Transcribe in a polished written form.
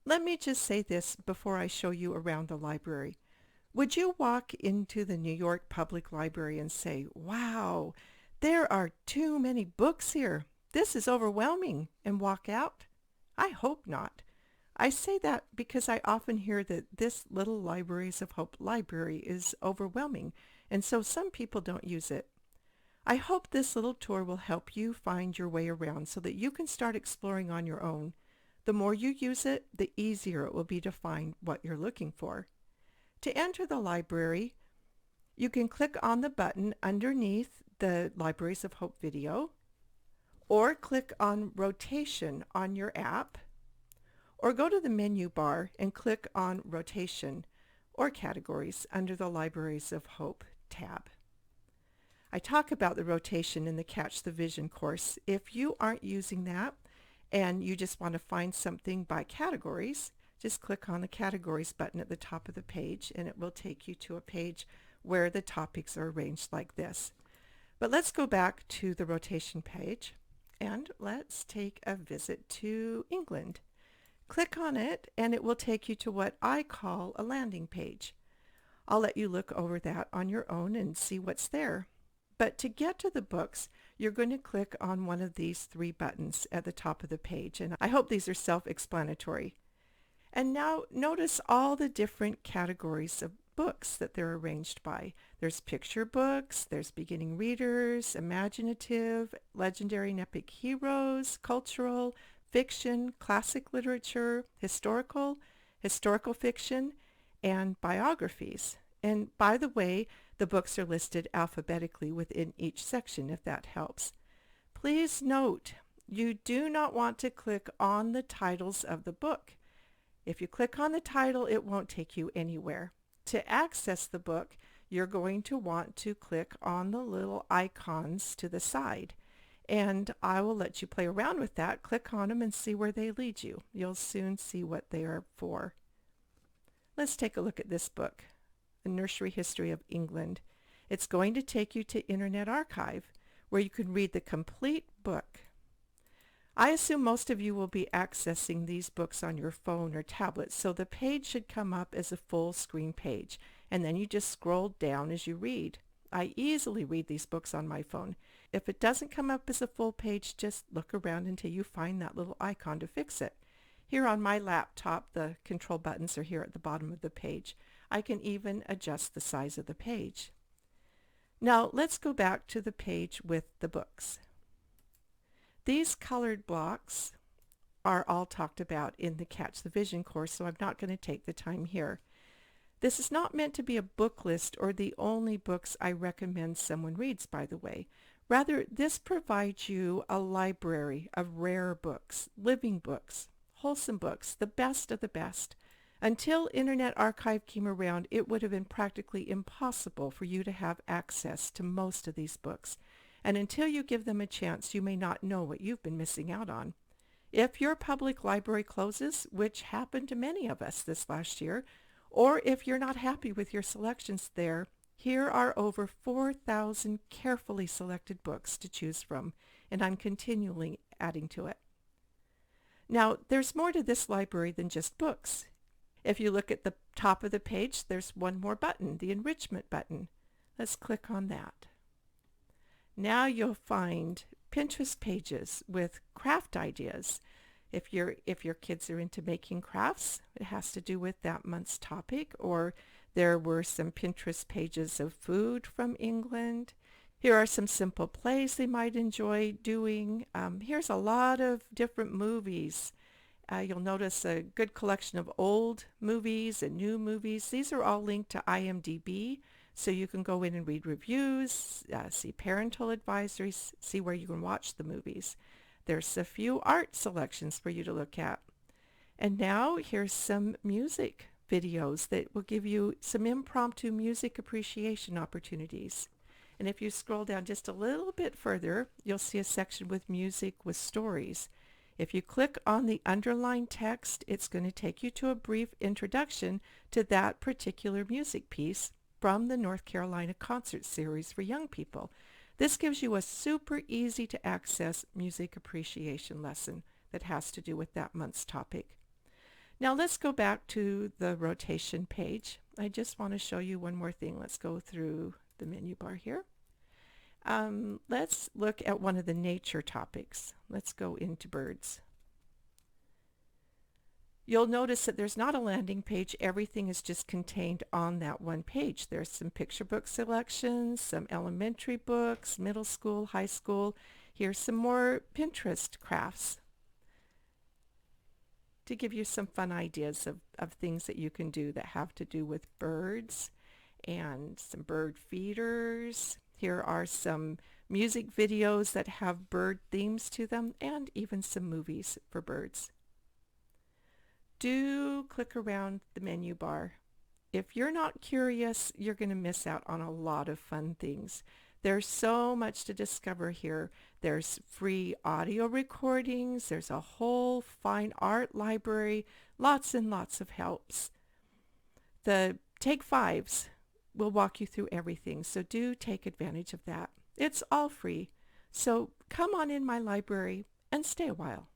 Let me just say this before I show you around the library. Would you walk into the New York Public Library and say, "Wow, there are too many books here. This is overwhelming," and walk out? I hope not. I say that because I often hear that this Little Libraries of Hope library is overwhelming, and so some people don't use it. I hope this little tour will help you find your way around so that you can start exploring on your own. The more you use it, the easier it will be to find what you're looking for. To enter the library, you can click on the button underneath the Libraries of Hope video, or click on Rotation on your app, or go to the menu bar and click on Rotation or Categories under the Libraries of Hope tab. I talk about the rotation in the Catch the Vision course. If you aren't using that and you just want to find something by categories, just click on the Categories button at the top of the page and it will take you to a page where the topics are arranged like this. But let's go back to the rotation page and let's take a visit to England. Click on it and it will take you to what I call a landing page. I'll let you look over that on your own and see what's there. But to get to the books, you're going to click on one of these three buttons at the top of the page, and I hope these are self-explanatory. And now notice all the different categories of books that they're arranged by. There's picture books, there's beginning readers, imaginative, legendary and epic heroes, cultural, fiction, classic literature, historical, historical fiction, and biographies. And by the way, the books are listed alphabetically within each section if that helps. Please note, you do not want to click on the titles of the book. If you click on the title, it won't take you anywhere. To access the book, you're going to want to click on the little icons to the side. And I will let you play around with that. Click on them and see where they lead you. You'll soon see what they are for. Let's take a look at this book, A Nursery History of England. It's going to take you to Internet Archive, where you can read the complete book. I assume most of you will be accessing these books on your phone or tablet, so the page should come up as a full screen page, and then you just scroll down as you read. I easily read these books on my phone. If it doesn't come up as a full page, just look around until you find that little icon to fix it. Here on my laptop, the control buttons are here at the bottom of the page. I can even adjust the size of the page. Now let's go back to the page with the books. These colored blocks are all talked about in the Catch the Vision course, so I'm not going to take the time here. This is not meant to be a book list or the only books I recommend someone reads, by the way. Rather, this provides you a library of rare books, living books, wholesome books, the best of the best. Until Internet Archive came around, it would have been practically impossible for you to have access to most of these books. And until you give them a chance, you may not know what you've been missing out on. If your public library closes, which happened to many of us this last year, or if you're not happy with your selections there, here are over 4,000 carefully selected books to choose from, and I'm continually adding to it. Now, there's more to this library than just books. If you look at the top of the page, there's one more button, the enrichment button. Let's click on that. Now you'll find Pinterest pages with craft ideas. If your kids are into making crafts, it has to do with that month's topic, or there were some Pinterest pages of food from England. Here are some simple plays they might enjoy doing. Here's a lot of different movies. You'll notice a good collection of old movies and new movies. These are all linked to IMDb, so you can go in and read reviews, see parental advisories, see where you can watch the movies. There's a few art selections for you to look at. And now here's some music videos that will give you some impromptu music appreciation opportunities. And if you scroll down just a little bit further, you'll see a section with music with stories. If you click on the underlined text, it's going to take you to a brief introduction to that particular music piece from the North Carolina Concert Series for young people. This gives you a super easy to access music appreciation lesson that has to do with that month's topic. Now let's go back to the rotation page. I just want to show you one more thing. Let's go through the menu bar here. Let's look at one of the nature topics. Let's go into birds. You'll notice that there's not a landing page. Everything is just contained on that one page. There's some picture book selections, some elementary books, middle school, high school. Here's some more Pinterest crafts to give you some fun ideas of things that you can do that have to do with birds, and some bird feeders. Here are some music videos that have bird themes to them, and even some movies for birds. Do click around the menu bar. If you're not curious, you're going to miss out on a lot of fun things. There's so much to discover here. There's free audio recordings. There's a whole fine art library. Lots and lots of helps. The Take Fives will walk you through everything, so do take advantage of that. It's all free. So come on in my library and stay a while.